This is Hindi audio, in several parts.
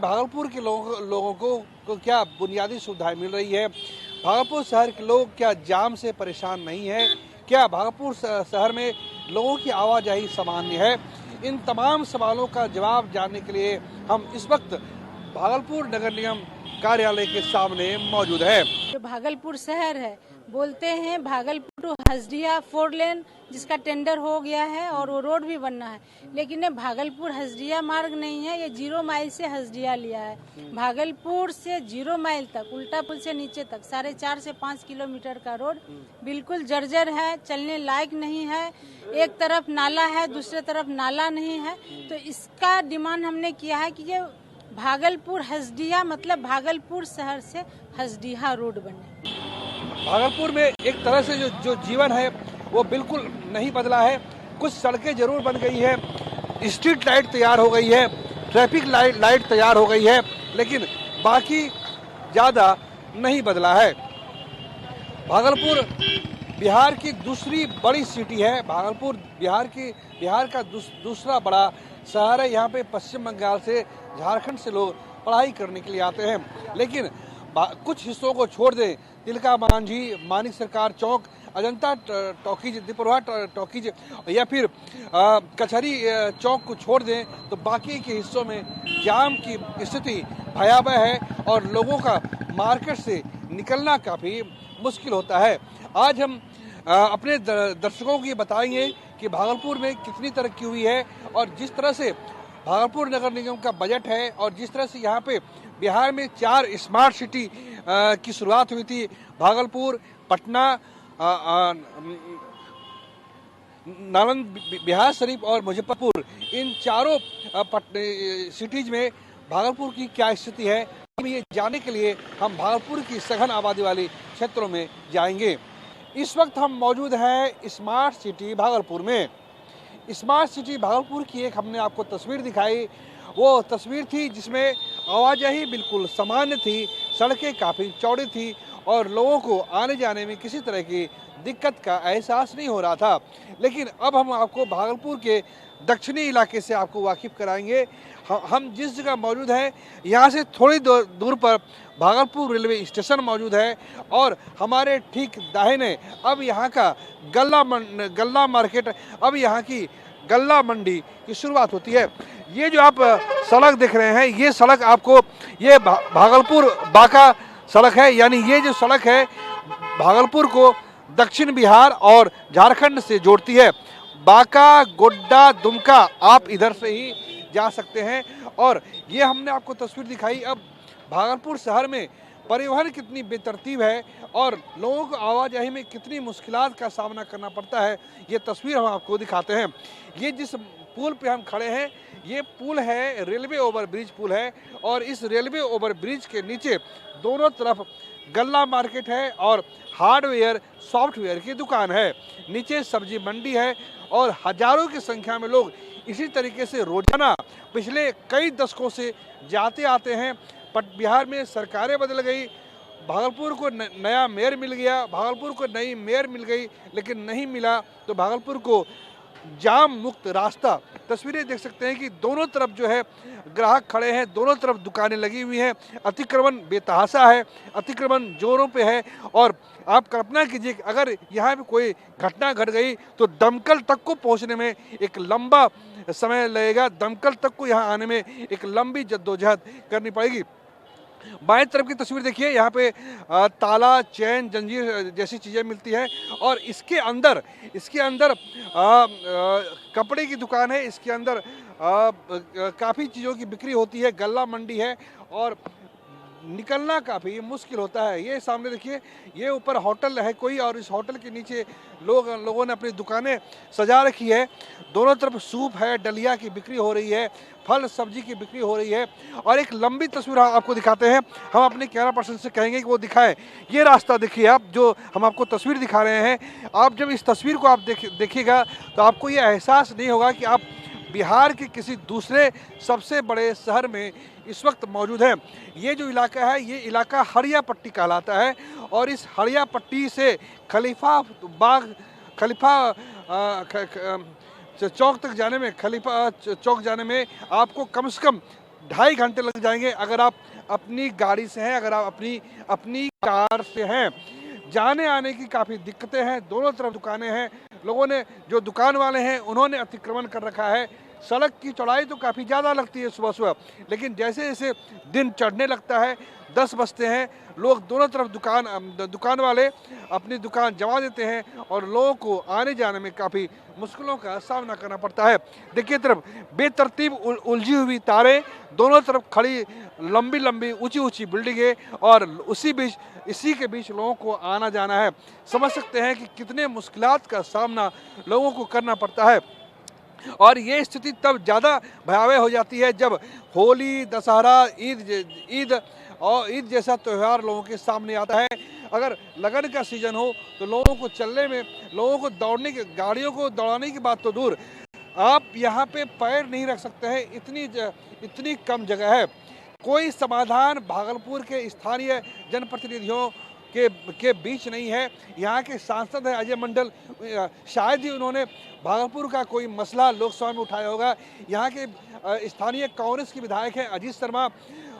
भागलपुर के लोगों को क्या बुनियादी सुविधाएं मिल रही है? भागलपुर शहर के लोग क्या जाम से परेशान नहीं है? क्या भागलपुर शहर में लोगों की आवाजाही सामान्य है? इन तमाम सवालों का जवाब जानने के लिए हम इस वक्त भागलपुर नगर निगम कार्यालय के सामने मौजूद है। जो भागलपुर शहर है, बोलते हैं भागलपुर टू हसदिया 4 लेन जिसका टेंडर हो गया है और वो रोड भी बनना है, लेकिन ये भागलपुर हसदिया मार्ग नहीं है, ये 0 माइल से हसदिया लिया है। भागलपुर से 0 माइल तक उल्टा पुल से नीचे तक 4.5 से 5 किलोमीटर का रोड बिल्कुल जर्जर है, चलने लायक नहीं है। एक तरफ नाला है, दूसरे तरफ नाला नहीं है। तो इसका डिमांड हमने किया है कि ये भागलपुर हसदिया मतलब भागलपुर शहर से हसदिया रोड बने। भागलपुर में एक तरह से जो जीवन है वो बिल्कुल नहीं बदला है। कुछ सड़कें जरूर बन गई है, स्ट्रीट लाइट तैयार हो गई है, ट्रैफिक लाइट तैयार हो गई है, लेकिन बाकी ज़्यादा नहीं बदला है। भागलपुर बिहार की दूसरी बड़ी सिटी है। भागलपुर बिहार का दूसरा बड़ा शहर है। यहाँ पे पश्चिम बंगाल से, झारखंड से लोग पढ़ाई करने के लिए आते हैं, लेकिन कुछ हिस्सों को छोड़ दें, तिलका मांझी, मानिक सरकार चौक, अजंता टॉकीज, दीपरवा टॉकीज या फिर कचहरी चौक को छोड़ दें तो बाकी के हिस्सों में जाम की स्थिति भयावह है और लोगों का मार्केट से निकलना काफ़ी मुश्किल होता है। आज हम अपने दर्शकों को ये बताएंगे कि भागलपुर में कितनी तरक्की हुई है और जिस तरह से भागलपुर नगर निगम का बजट है और जिस तरह से यहाँ पे बिहार में 4 स्मार्ट सिटी की शुरुआत हुई थी। भागलपुर, पटना, नालंद, बिहार शरीफ और मुजफ्फरपुर, इन चारों सिटीज में भागलपुर की क्या स्थिति है, ये जानने के लिए हम भागलपुर की सघन आबादी वाली क्षेत्रों में जाएंगे। इस वक्त हम मौजूद हैं स्मार्ट सिटी भागलपुर में। स्मार्ट सिटी भागलपुर की एक हमने आपको तस्वीर दिखाई, वो तस्वीर थी जिसमें आवाजाही बिल्कुल सामान्य थी, सड़कें काफ़ी चौड़ी थी और लोगों को आने जाने में किसी तरह की दिक्कत का एहसास नहीं हो रहा था। लेकिन अब हम आपको भागलपुर के दक्षिणी इलाके से आपको वाकिफ़ कराएंगे। हम जिस जगह मौजूद हैं यहाँ से थोड़ी दूर पर भागलपुर रेलवे स्टेशन मौजूद है और हमारे ठीक दाहिने अब यहाँ का गल्ला मार्केट, अब यहाँ की गल्ला मंडी की शुरुआत होती है। ये जो आप सड़क देख रहे हैं, ये सड़क आपको ये भागलपुर बांका सड़क है, यानी ये जो सड़क है भागलपुर को दक्षिण बिहार और झारखंड से जोड़ती है। बांका, गोड्डा, दुमका आप इधर से ही जा सकते हैं। और ये हमने आपको तस्वीर दिखाई। अब भागलपुर शहर में परिवहन कितनी बेतरतीब है और लोगों को आवाजाही में कितनी मुश्किलात का सामना करना पड़ता है, ये तस्वीर हम आपको दिखाते हैं। ये जिस पुल पे हम खड़े हैं, ये पुल है, रेलवे ओवरब्रिज पुल है और इस रेलवे ओवरब्रिज के नीचे दोनों तरफ गल्ला मार्केट है और हार्डवेयर सॉफ्टवेयर की दुकान है। नीचे सब्जी मंडी है और हजारों की संख्या में लोग इसी तरीके से रोजाना पिछले कई दशकों से जाते आते हैं। बिहार में सरकारें बदल गई, भागलपुर को नया मेयर मिल गया, भागलपुर को नई मेयर मिल गई, लेकिन नहीं मिला तो भागलपुर को जाम मुक्त रास्ता। तस्वीरें देख सकते हैं कि दोनों तरफ जो है ग्राहक खड़े हैं, दोनों तरफ दुकानें लगी हुई हैं, अतिक्रमण बेतहाशा है, अतिक्रमण जोरों पे है और आप कल्पना कीजिए कि अगर यहाँ पे कोई घटना घट गई तो दमकल तक को पहुँचने में एक लंबा समय लगेगा, दमकल तक को यहाँ आने में एक लंबी जद्दोजहद करनी पड़ेगी। बाएं तरफ की तस्वीर देखिए, यहाँ पे ताला, चैन, जंजीर जैसी चीज़ें मिलती हैं और इसके अंदर कपड़े की दुकान है, इसके अंदर काफ़ी चीज़ों की बिक्री होती है, गल्ला मंडी है और निकलना काफ़ी मुश्किल होता है। ये सामने देखिए, ये ऊपर होटल है कोई और इस होटल के नीचे लोगों ने अपनी दुकानें सजा रखी है। दोनों तरफ सूप है, डलिया की बिक्री हो रही है, फल सब्जी की बिक्री हो रही है और एक लंबी तस्वीर आपको दिखाते हैं। हम अपने कैमरा पर्सन से कहेंगे कि वो दिखाएं। ये रास्ता देखिए आप, जो हम आपको तस्वीर दिखा रहे हैं, आप जब इस तस्वीर को आप देखिएगा तो आपको ये एहसास नहीं होगा कि आप बिहार के किसी दूसरे सबसे बड़े शहर में इस वक्त मौजूद है। ये जो इलाका है, ये इलाका हड़िया पट्टी कहलाता है और इस हड़िया पट्टी से खलीफा चौक तक जाने में, खलीफा चौक जाने में आपको कम से कम 2.5 घंटे लग जाएंगे अगर आप अपनी गाड़ी से हैं, अगर आप अपनी कार से हैं। जाने आने की काफ़ी दिक्कतें हैं, दोनों तरफ दुकानें हैं। लोगों ने, जो दुकान वाले हैं, उन्होंने अतिक्रमण कर रखा है। सड़क की चौड़ाई तो काफ़ी ज़्यादा लगती है सुबह सुबह, लेकिन जैसे जैसे दिन चढ़ने लगता है, 10 बजते हैं, लोग दोनों तरफ दुकान वाले अपनी दुकान जमा देते हैं और लोगों को आने जाने में काफ़ी मुश्किलों का सामना करना पड़ता है। देखिए तरफ बेतरतीब उलझी हुई तारें, दोनों तरफ खड़ी लंबी लंबी ऊंची ऊंची बिल्डिंगें, और इसी के बीच लोगों को आना जाना है। समझ सकते हैं कि कितने मुश्किलात का सामना लोगों को करना पड़ता है। और ये स्थिति तब ज़्यादा भयावह हो जाती है जब होली, दशहरा, ईद जैसा त्यौहार लोगों के सामने आता है। अगर लगन का सीजन हो तो लोगों को चलने में, लोगों को दौड़ने की, गाड़ियों को दौड़ाने की बात तो दूर, आप यहाँ पे पैर नहीं रख सकते हैं, इतनी कम जगह है। कोई समाधान भागलपुर के स्थानीय जनप्रतिनिधियों के बीच नहीं है। यहाँ के सांसद हैं अजय मंडल, शायद ही उन्होंने भागलपुर का कोई मसला लोकसभा में उठाया होगा। यहाँ के स्थानीय कांग्रेस के विधायक हैं अजीत शर्मा,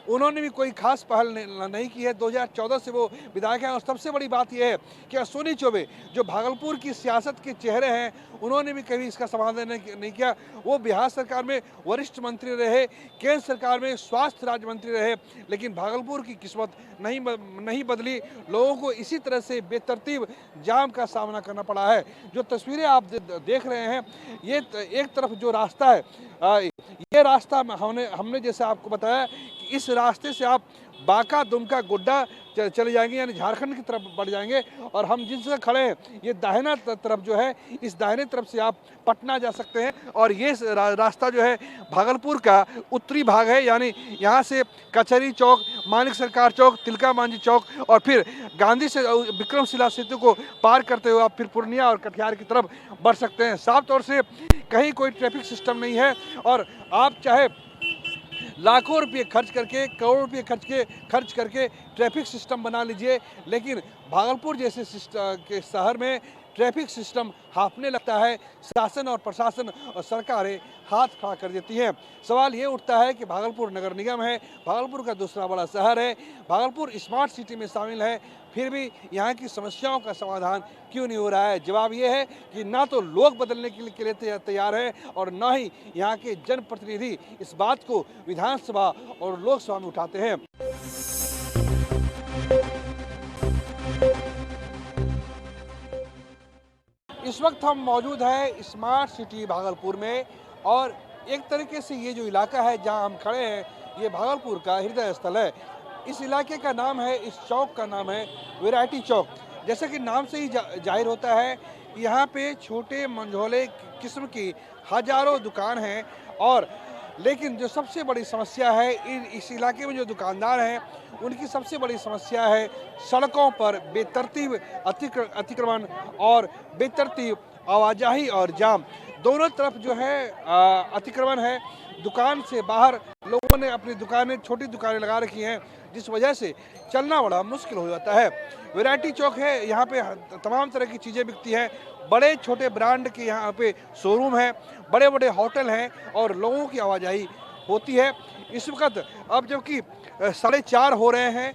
उन्होंने भी कोई खास पहल नहीं की है। 2014 से वो विधायक हैं। और सबसे बड़ी बात यह है कि अश्विनी चौबे, जो भागलपुर की सियासत के चेहरे हैं, उन्होंने भी कभी इसका समाधान नहीं किया। वो बिहार सरकार में वरिष्ठ मंत्री रहे, केंद्र सरकार में स्वास्थ्य राज्य मंत्री रहे, लेकिन भागलपुर की किस्मत नहीं बदली। लोगों को इसी तरह से बेतरतीब जाम का सामना करना पड़ा है। जो तस्वीरें आप देख रहे हैं, ये एक तरफ जो रास्ता है, ये रास्ता हमने जैसे आपको बताया कि इस रास्ते से आप बांका, दुमका, गोड्डा चले जाएंगे, यानी झारखंड की तरफ बढ़ जाएंगे। और हम जिस जगह खड़े हैं, ये दाहिना तरफ जो है, इस दाहिने तरफ से आप पटना जा सकते हैं। और ये रास्ता जो है भागलपुर का उत्तरी भाग है, यानी यहाँ से कचहरी चौक, मानिक सरकार चौक, तिलका मांझी चौक, और फिर गांधी से विक्रमशिला सेतु को पार करते हुए आप फिर पूर्णिया और कटिहार की तरफ बढ़ सकते हैं। साफ तौर से कहीं कोई ट्रैफिक सिस्टम नहीं है, और आप चाहे लाखों रुपये खर्च करके, करोड़ों रुपये खर्च करके ट्रैफिक सिस्टम बना लीजिए, लेकिन भागलपुर जैसे के शहर में ट्रैफिक सिस्टम हाँफने लगता है। शासन और प्रशासन और सरकारें हाथ खड़ा कर देती हैं। सवाल ये उठता है कि भागलपुर नगर निगम है, भागलपुर का दूसरा बड़ा शहर है, भागलपुर स्मार्ट सिटी में शामिल है, फिर भी यहाँ की समस्याओं का समाधान क्यों नहीं हो रहा है? जवाब ये है कि ना तो लोग बदलने के लिए तैयार हैं, और ना ही यहाँ के जनप्रतिनिधि इस बात को विधानसभा और लोकसभा में उठाते हैं। इस वक्त हम मौजूद हैं स्मार्ट सिटी भागलपुर में, और एक तरीके से ये जो इलाका है जहां हम खड़े हैं, ये भागलपुर का हृदय स्थल है। इस इलाके का नाम है, इस चौक का नाम है वैरायटी चौक। जैसे कि नाम से ही जाहिर होता है, यहाँ पे छोटे मंझोले किस्म की हजारों दुकान हैं। और लेकिन जो सबसे बड़ी समस्या है, इस इलाके में जो दुकानदार हैं, उनकी सबसे बड़ी समस्या है सड़कों पर बेतरतीब अतिक्रमण और बेतरतीब आवाजाही और जाम। दोनों तरफ जो है अतिक्रमण है। दुकान से बाहर लोगों ने अपनी दुकानें, छोटी दुकानें लगा रखी हैं, जिस वजह से चलना बड़ा मुश्किल हो जाता है। वैरायटी चौक है, यहाँ पे तमाम तरह की चीज़ें बिकती हैं। बड़े छोटे ब्रांड के यहाँ पे शोरूम हैं, बड़े बड़े होटल हैं, और लोगों की आवाजाही होती है। इस वक्त अब जबकि 4:30 हो रहे हैं,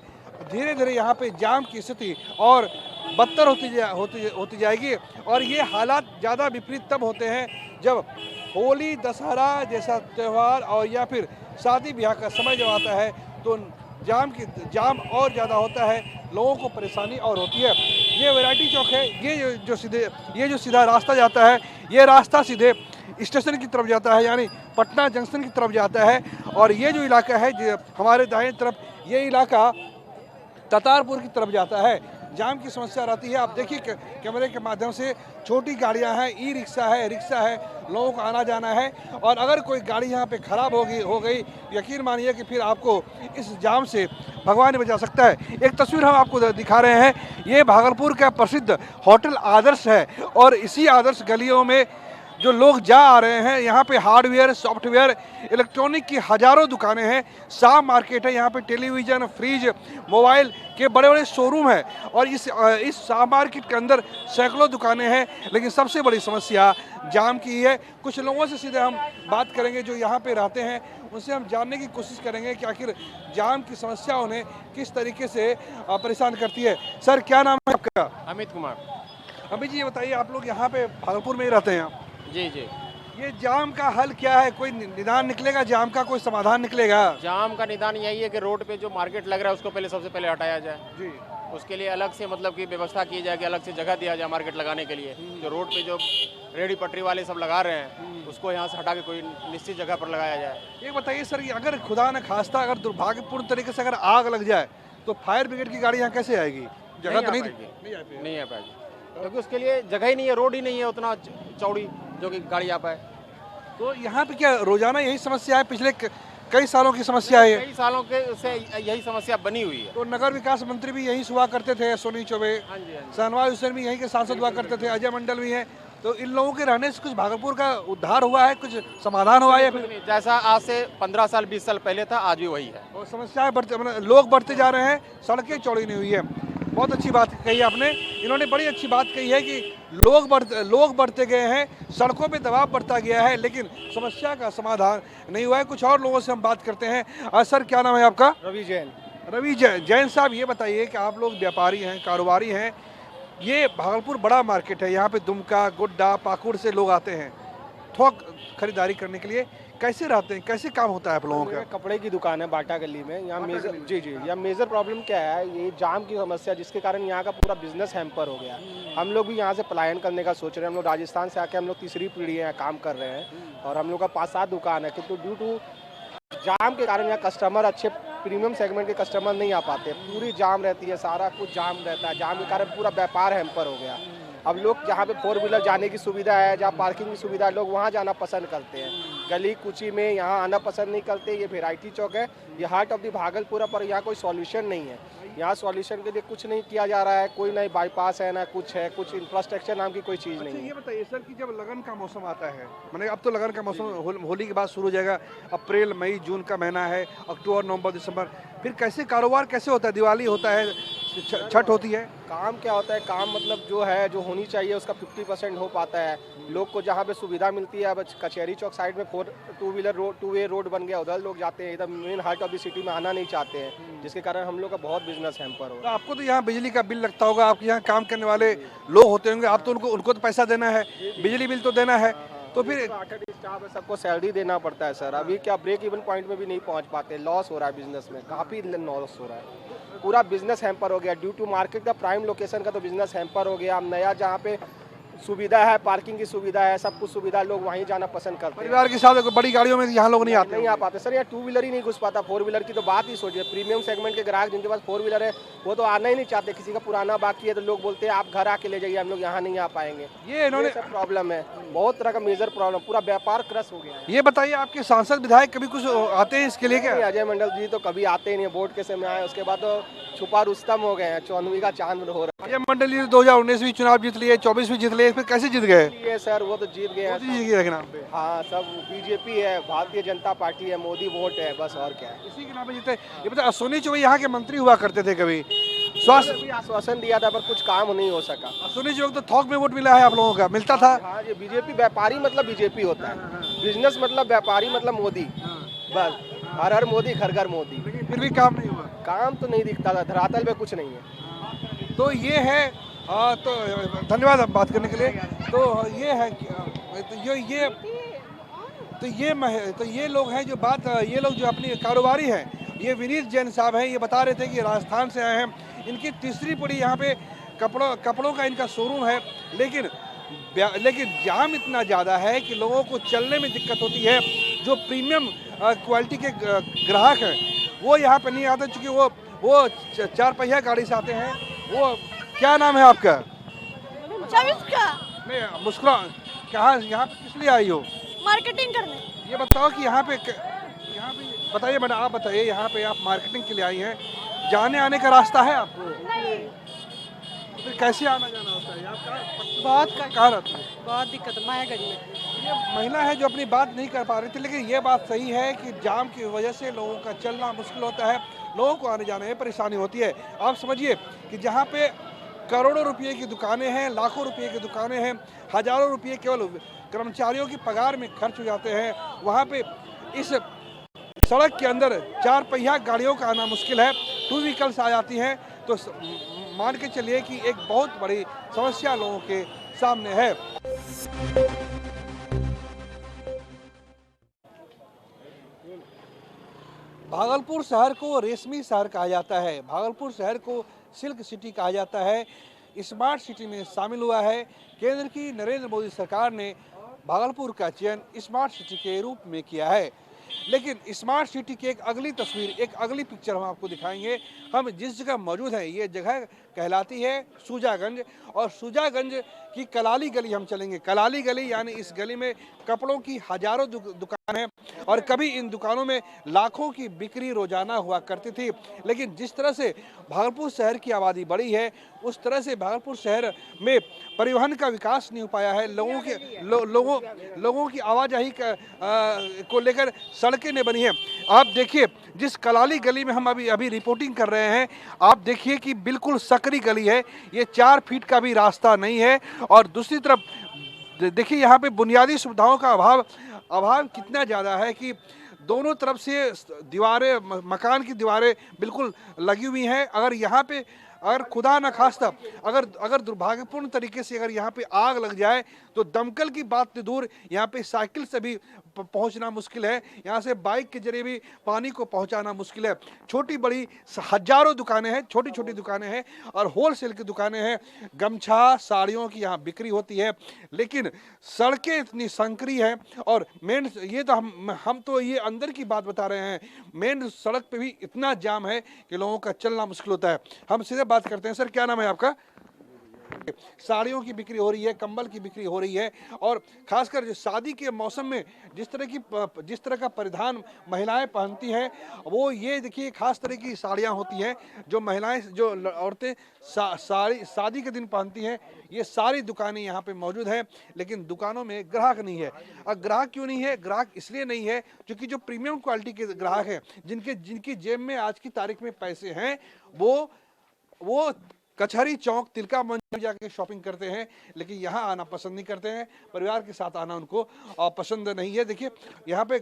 धीरे धीरे यहाँ पे जाम की स्थिति और बदतर होती जाएगी। और ये हालात ज़्यादा विपरीत तब होते हैं जब होली, दशहरा जैसा त्यौहार और या फिर शादी ब्याह का समय जब आता है, तो जाम और ज़्यादा होता है, लोगों को परेशानी और होती है। ये वैरायटी चौक है, ये जो सीधा रास्ता जाता है, ये रास्ता सीधे स्टेशन की तरफ जाता है, यानी पटना जंक्शन की तरफ जाता है। और ये जो इलाका है, जो हमारे दाएं तरफ, ये इलाका ततारपुर की तरफ जाता है। जाम की समस्या रहती है। आप देखिए कैमरे के माध्यम से, छोटी गाड़ियां हैं, ई रिक्शा है, रिक्शा है, लोगों को आना जाना है। और अगर कोई गाड़ी यहाँ पे खराब हो गई, यकीन मानिए कि फिर आपको इस जाम से भगवान ही बचा सकता है। एक तस्वीर हम आपको दिखा रहे हैं, ये भागलपुर का प्रसिद्ध होटल आदर्श है, और इसी आदर्श गलियों में जो लोग जा आ रहे हैं। यहाँ पे हार्डवेयर, सॉफ्टवेयर, इलेक्ट्रॉनिक की हजारों दुकानें हैं। शाह मार्केट है, यहाँ पे टेलीविज़न, फ्रिज, मोबाइल के बड़े बड़े शोरूम है। और इस शाह मार्केट के अंदर सैकड़ों दुकानें हैं। लेकिन सबसे बड़ी समस्या जाम की है। कुछ लोगों से सीधे हम बात करेंगे जो यहाँ पे रहते हैं, उनसे हम जानने की कोशिश करेंगे कि आखिर जाम की समस्या उन्हें किस तरीके से परेशान करती है। सर, क्या नाम है आपका? अमित कुमार। अमित जी, ये बताइए, आप लोग यहाँ पे भागलपुर में ही रहते हैं आप? जी जी। ये जाम का हल क्या है? कोई निदान निकलेगा जाम का? कोई समाधान निकलेगा? जाम का निदान यही है कि रोड पे जो मार्केट लग रहा है उसको पहले सबसे पहले हटाया जाए। जी। उसके लिए अलग से मतलब कि व्यवस्था की जाए कि अलग से जगह दिया जाए मार्केट लगाने के लिए। जो रोड पे जो रेडी पटरी वाले सब लगा रहे हैं उसको यहाँ से हटा के कोई निश्चित जगह पर लगाया जाए। ये बताइए सर, कि अगर खुदा न खास्ता अगर दुर्भाग्यपूर्ण तरीके से अगर आग लग जाए तो फायर ब्रिगेड की गाड़ी यहाँ कैसे आएगी? जगह तो नहीं नहीं आ पाएगी क्योंकि उसके लिए जगह ही नहीं है, रोड ही नहीं है उतना चौड़ी जो कि गाड़ी आ पाए। तो यहाँ पे क्या रोजाना यही समस्या है? पिछले कई सालों की समस्या है? कई सालों के से यही समस्या बनी हुई है। तो नगर विकास मंत्री भी यही हुआ करते थे, सोनी चौबे। हाँ जी, हाँ जी। शहनवाज हुसैन भी यहीं के सांसद हुआ करते थे, अजय मंडल भी हैं। तो इन लोगों के रहने से कुछ भागलपुर का उद्धार हुआ है, कुछ समाधान हुआ है या फिर जैसा आज से 15 साल 20 साल पहले था आज भी वही है। और समस्याएं बढ़ते, मतलब लोग बढ़ते जा रहे हैं, सड़कें चौड़ी नहीं हुई है। बहुत अच्छी बात कही आपने। इन्होंने बड़ी अच्छी बात कही है कि लोग बढ़ते गए हैं, सड़कों पे दबाव बढ़ता गया है, लेकिन समस्या का समाधान नहीं हुआ है। कुछ और लोगों से हम बात करते हैं। सर, क्या नाम है आपका? रवि जैन। रवि जैन साहब, ये बताइए कि आप लोग व्यापारी हैं, कारोबारी हैं। ये भागलपुर बड़ा मार्केट है, यहाँ पे दुमका, गुड्डा, पाकुड़ से लोग आते हैं थोक खरीदारी करने के लिए। कैसे रहते हैं, कैसे काम होता है आप लोगों का? कपड़े की दुकान है बाटा गली में। यहाँ मेजर यहाँ मेजर प्रॉब्लम क्या है, ये जाम की समस्या, जिसके कारण यहाँ का पूरा बिजनेस हैम्पर हो गया। हम लोग भी यहाँ से पलायन करने का सोच रहे हैं। हम लोग राजस्थान से आके हम लोग तीसरी पीढ़ी है काम कर रहे हैं और हम लोग का 5-7 दुकान है, किंतु ड्यू टू जाम के कारण यहाँ कस्टमर, अच्छे प्रीमियम सेगमेंट के कस्टमर नहीं आ पाते। पूरी जाम रहती है, सारा कुछ जाम रहता है। जाम के कारण पूरा व्यापार हैम्पर हो गया। अब लोग जहाँ पे 4 व्हीलर जाने की सुविधा है, जहाँ पार्किंग की सुविधा है, लोग वहाँ जाना पसंद करते हैं। गली कुची में यहाँ आना पसंद नहीं करते। ये वैरायटी चौक है, ये हार्ट ऑफ द भागलपुर, पर यहाँ कोई सॉल्यूशन नहीं है। यहाँ सॉल्यूशन के लिए कुछ नहीं किया जा रहा है। कोई नई बाईपास है ना कुछ है, कुछ इंफ्रास्ट्रक्चर नाम की कोई चीज़ नहीं है। ये बताइए सर कि जब लगन का मौसम आता है, मैंने अब तो लगन का मौसम होली के बाद शुरू हो जाएगा, अप्रैल मई जून का महीना है, अक्टूबर नवंबर दिसंबर, फिर कैसे कारोबार कैसे होता है? दिवाली होता है, छठ होती है। काम क्या होता है, काम मतलब जो है जो होनी चाहिए उसका 50% हो पाता है। लोग को जहाँ पे सुविधा मिलती है, अब कचहरी चौक साइड में 2 व्हीलर रोड, 2 वे रोड बन गया, उधर लोग जाते हैं। इधर main heart of the city में आना नहीं चाहते हैं, जिसके कारण हम लोग का बहुत बिजनेस हैम्पर हो। तो आपको तो यहाँ बिजली का बिल लगता होगा, आपके यहाँ काम करने वाले लोग होते होंगे, आप तो उनको तो पैसा देना है, बिजली बिल तो देना है। तो फिर 8 स्टाफ है, सबको सैलरी देना पड़ता है सर। अभी क्या ब्रेक इवन पॉइंट में भी नहीं पहुंच पाते, लॉस हो रहा है बिजनेस में, काफ़ी लॉस हो रहा है। पूरा बिजनेस हैम्पर हो गया ड्यू टू मार्केट का प्राइम लोकेशन का, तो बिजनेस हैम्पर हो गया। अब नया जहाँ पे सुविधा है, पार्किंग की सुविधा है, सब कुछ सुविधा, लोग वहीं जाना पसंद करते हैं। परिवार के साथ बड़ी गाड़ियों में यहाँ लोग नहीं आ पाते सर। यहाँ 2 व्हीलर ही नहीं घुस पाता, 4 व्हीलर की तो बात ही सोचिए। प्रीमियम सेगमेंट के ग्राहक जिनके पास 4 व्हीलर है वो तो आना ही नहीं चाहते। किसी का पुराना बाकी है तो लोग बोलते हैं आप घर आके ले जाइए, हम लोग यहाँ नहीं आ पाएंगे। ये इन्होंने सब प्रॉब्लम है, बहुत तरह का मेजर प्रॉब्लम, पूरा व्यापार क्रश हो गया है। ये बताइए, आपके सांसद विधायक कभी कुछ आते हैं इसके लिए क्या? अजय मंडल जी तो कभी आते ही नहीं, वोट के समय आए, उसके बाद तो छुपा रुस्तम हो गए हैं, 94 का चांद हो रहा है। अजय मंडल जी 2019 में चुनाव जीत लिए, 24 में जीत लिए, फिर कैसे जीत गए? ये सर वो तो जीत गए हैं। मोदी जी के नाम पे। हाँ, सब बीजेपी है, भारतीय जनता पार्टी है, मोदी वोट है, बस और क्या है। इसी के नाम पे जीते। ये बता, सोनी चौबे यहाँ के मंत्री हुआ करते थे, कभी स्वास्थ्य भी आश्वासन दिया था पर कुछ काम नहीं हो सका। सोनी चौबे तो थोक में वोट मिला है आप लोगों का, मिलता था। हाँ, ये बीजेपी व्यापारी मतलब बीजेपी होता है, बिजनेस मतलब व्यापारी मतलब मोदी, बस हर हर मोदी घर घर मोदी। लेकिन फिर भी काम नहीं हुआ। काम तो नहीं दिखता था, धरातल पे कुछ नहीं है। तो ये है, तो धन्यवाद आप बात करने के लिए। तो ये है तो ये लोग हैं ये लोग जो अपनी कारोबारी हैं। ये विनीत जैन साहब हैं, ये बता रहे थे कि राजस्थान से आए हैं। इनकी तीसरी पीढ़ी यहाँ पे कपड़ों का इनका शोरूम है, लेकिन जाम इतना ज़्यादा है कि लोगों को चलने में दिक्कत होती है। जो प्रीमियम क्वालिटी के ग्राहक हैं वो यहाँ पे नहीं आते, चूँकि वो 4 पहिया गाड़ी से आते हैं। वो क्या नाम है आपका? नहीं, मुस्कुरा। कहाँ यहाँ पे किस लिए आई हो? मार्केटिंग करने। ये बताओ कि यहाँ पे बताइए मैडम, आप बताइए, यहाँ पे आप मार्केटिंग के लिए आई हैं, जाने आने का रास्ता है आपको? नहीं। तो फिर कैसे आना जाना होता है? आप कहाँ रहते हैं? बहुत दिक्कत है मायागंज में। ये महिला है जो अपनी बात नहीं कर पा रही थी, लेकिन ये बात सही है कि जाम की वजह से लोगों का चलना मुश्किल होता है, लोगों को आने जाने में परेशानी होती है। आप समझिए कि जहाँ पे करोड़ों रुपए की दुकानें हैं, लाखों रुपए की दुकानें हैं, हजारों रुपए केवल कर्मचारियों की पगार में खर्च हो जाते हैं, वहाँ पे इस सड़क के अंदर 4 पहिया गाड़ियों का आना मुश्किल है। 2 व्हीकल्स आ जाती हैं तो मान के चलिए कि एक बहुत बड़ी समस्या लोगों के सामने है। भागलपुर शहर को रेशमी शहर कहा जाता है, भागलपुर शहर को सिल्क सिटी कहा जाता है, स्मार्ट सिटी में शामिल हुआ है। केंद्र की नरेंद्र मोदी सरकार ने भागलपुर का चयन स्मार्ट सिटी के रूप में किया है। लेकिन स्मार्ट सिटी की एक अगली तस्वीर, एक अगली पिक्चर हम आपको दिखाएंगे। हम जिस जगह मौजूद हैं ये जगह कहलाती है सूजागंज, और सूजागंज की कलाली गली हम चलेंगे। कलाली गली यानी इस गली में कपड़ों की हजारों दुकान हैं और कभी इन दुकानों में लाखों की बिक्री रोजाना हुआ करती थी। लेकिन जिस तरह से भागलपुर शहर की आबादी बढ़ी है उस तरह से भागलपुर शहर में परिवहन का विकास नहीं हो पाया है। लोगों की आवाजाही को लेकर सड़कें नहीं बनी है। आप देखिए जिस कलाली गली में हम अभी रिपोर्टिंग कर रहे हैं, आप देखिए कि बिल्कुल सकरी गली है, ये 4 फीट का भी रास्ता नहीं है। और दूसरी तरफ देखिए यहाँ पे बुनियादी सुविधाओं का अभाव कितना ज़्यादा है कि दोनों तरफ से दीवारें, मकान की दीवारें बिल्कुल लगी हुई हैं। अगर यहाँ पे अगर खुदा न खास्ता अगर दुर्भाग्यपूर्ण तरीके से अगर यहाँ पे आग लग जाए तो दमकल की बात तो दूर, यहाँ पे साइकिल से भी पहुँचना मुश्किल है, यहाँ से बाइक के जरिए भी पानी को पहुँचाना मुश्किल है। छोटी बड़ी हजारों दुकानें हैं, छोटी छोटी दुकानें हैं और होलसेल की दुकानें हैं। गमछा साड़ियों की यहाँ बिक्री होती है, लेकिन सड़कें इतनी संकरी हैं। और मेन ये तो हम तो ये अंदर की बात बता रहे हैं, मेन सड़क पे भी इतना जाम है कि लोगों का चलना मुश्किल होता है। हम सीधे बात करते हैं। सर क्या नाम है आपका? साड़ियों की बिक्री हो रही है, कंबल की बिक्री हो रही है, और खासकर जो शादी के मौसम में जिस तरह का परिधान महिलाएं पहनती हैं वो ये देखिए खास तरह की साड़ियां होती हैं जो महिलाएं, जो औरतें शादी के दिन पहनती हैं। ये सारी दुकानें यहाँ पे मौजूद हैं, लेकिन दुकानों में ग्राहक नहीं है। और ग्राहक क्यों नहीं है? ग्राहक इसलिए नहीं है क्योंकि जो प्रीमियम क्वालिटी के ग्राहक हैं, जिनकी जेब में आज की तारीख में पैसे हैं, वो कचहरी चौक, तिलका मंच में जाके शॉपिंग करते हैं, लेकिन यहाँ आना पसंद नहीं करते हैं। परिवार के साथ आना उनको पसंद नहीं है। देखिए यहाँ पे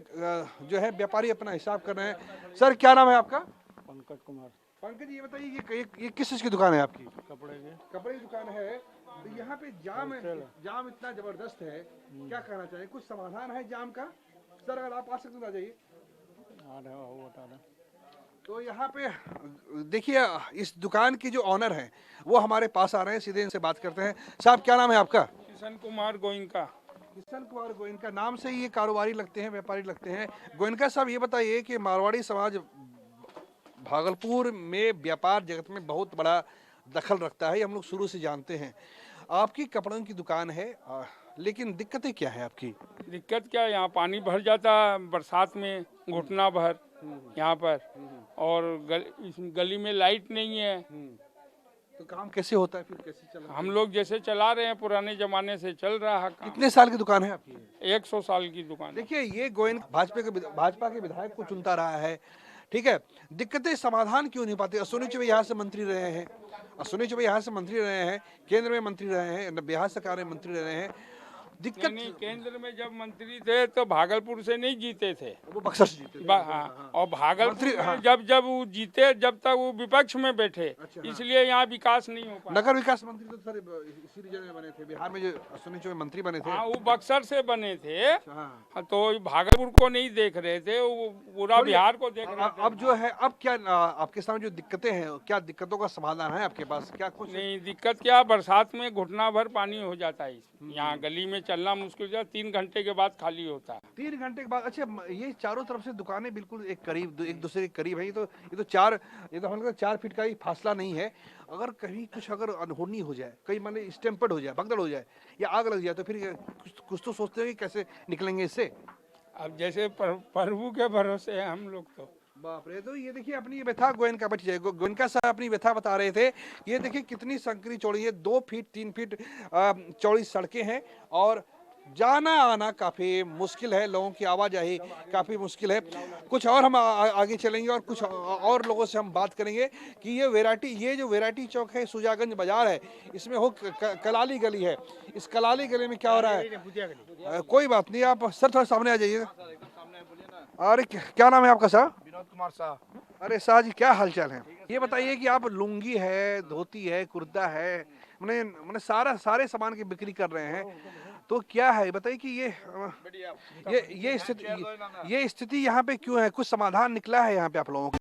जो है व्यापारी अपना हिसाब कर रहे हैं। सर क्या नाम है आपका? पंकज कुमार। पंकज ये बताइए ये किस चीज की दुकान है आपकी? कपड़े की दुकान है। तो यहाँ पे जाम इतना जबरदस्त है, क्या कहना चाहिए? कुछ समाधान है जाम का? सर अगर आप आ सकते तो आ जाइए। तो यहाँ पे देखिए इस दुकान की जो ऑनर हैं वो हमारे पास आ रहे हैं, सीधे इनसे बात करते हैं। साहब क्या नाम है आपका? किशन कुमार गोइंका। किशन कुमार गोयनका, नाम से ही ये कारोबारी लगते हैं, व्यापारी लगते हैं। गोयनका साहब ये बताइए कि मारवाड़ी समाज भागलपुर में व्यापार जगत में बहुत बड़ा दखल रखता है, ये हम लोग शुरू से जानते हैं। आपकी कपड़ों की दुकान है, लेकिन दिक्कतें क्या है आपकी? दिक्कत क्या, यहाँ पानी भर जाता बरसात में, घुटना भर यहाँ पर, और इस गली में लाइट नहीं है। तो काम कैसे होता है फिर, कैसे चला? हम लोग जैसे चला रहे हैं, पुराने जमाने से चल रहा है काम। कितने साल की दुकान है आपकी? 100 साल की दुकान। देखिए ये गोयन भाजपा के विधायक को चुनता रहा है, ठीक है। दिक्कतें समाधान क्यों नहीं पाते? अश्विनी चौबे यहाँ से मंत्री रहे हैं, अश्विनी चौबे यहाँ से मंत्री रहे हैं, केंद्र में मंत्री रहे हैं, बिहार सरकार में मंत्री रहे हैं। दिक्कत नहीं, केंद्र में जब मंत्री थे तो भागलपुर से नहीं जीते थे, वो बक्सर से जीते थे। हाँ, और भागलपुर में हाँ। जब वो जीते, जब तक वो विपक्ष में बैठे, इसलिए यहाँ विकास नहीं हो पाया। नगर विकास मंत्री तो सर इसी रीजन में बने थे, बिहार में जो अश्विनी चौबे मंत्री बने थे। हाँ, वो बक्सर से बने थे। हाँ। तो भागलपुर को नहीं देख रहे थे, वो पूरा बिहार को देख रहे थे। अब जो है, अब क्या आपके सामने जो दिक्कतें हैं, क्या दिक्कतों का समाधान है आपके पास? क्या कुछ नहीं, दिक्कत क्या, बरसात में घुटना भर पानी हो जाता है। यहाँ गली में चलना मुश्किल है, 3 घंटे के बाद खाली होता है। 3 घंटे के बाद? अच्छा, ये चारों तरफ से दुकानें बिल्कुल एक दूसरे के करीब है। ये तो हम लोग 4 फीट का ही फासला नहीं है। अगर कहीं कुछ अगर अनहोनी हो जाए, कहीं माने स्टैम्पर्ड हो जाए, भगदड़ हो जाए या आग लग जाए, तो फिर कुछ तो सोचते हो कि कैसे निकलेंगे इससे। अब जैसे प्रभु के भरोसे है हम लोग तो। बाप रे। तो ये देखिए अपनी व्यथा गोयनका बैठ जाए, गोयनका साहब अपनी व्यथा बता रहे थे। ये देखिए कितनी संकरी चौड़ी है, 2 फीट 3 फीट चौड़ी सड़कें हैं और जाना आना काफ़ी मुश्किल है, लोगों की आवाजाही काफ़ी मुश्किल है। कुछ और हम आगे चलेंगे और कुछ और लोगों से हम बात करेंगे कि ये जो वैरायटी चौक है, सुजागंज बाजार है, इसमें हो कलाली गली है, इस कलाली गली में क्या हो रहा है? कोई बात नहीं, आप सर थोड़ा सामने आ जाइए। अरे क्या नाम है आपका सर? विनोद कुमार शाह। अरे शाह जी, क्या हालचाल है? ये बताइए कि आप लुंगी है, धोती है, कुर्ता है, मैंने सारे सामान की बिक्री कर रहे हैं, तो क्या है बताइए कि ये स्थिति यहाँ पे क्यों है? कुछ समाधान निकला है यहाँ पे आप लोगों को?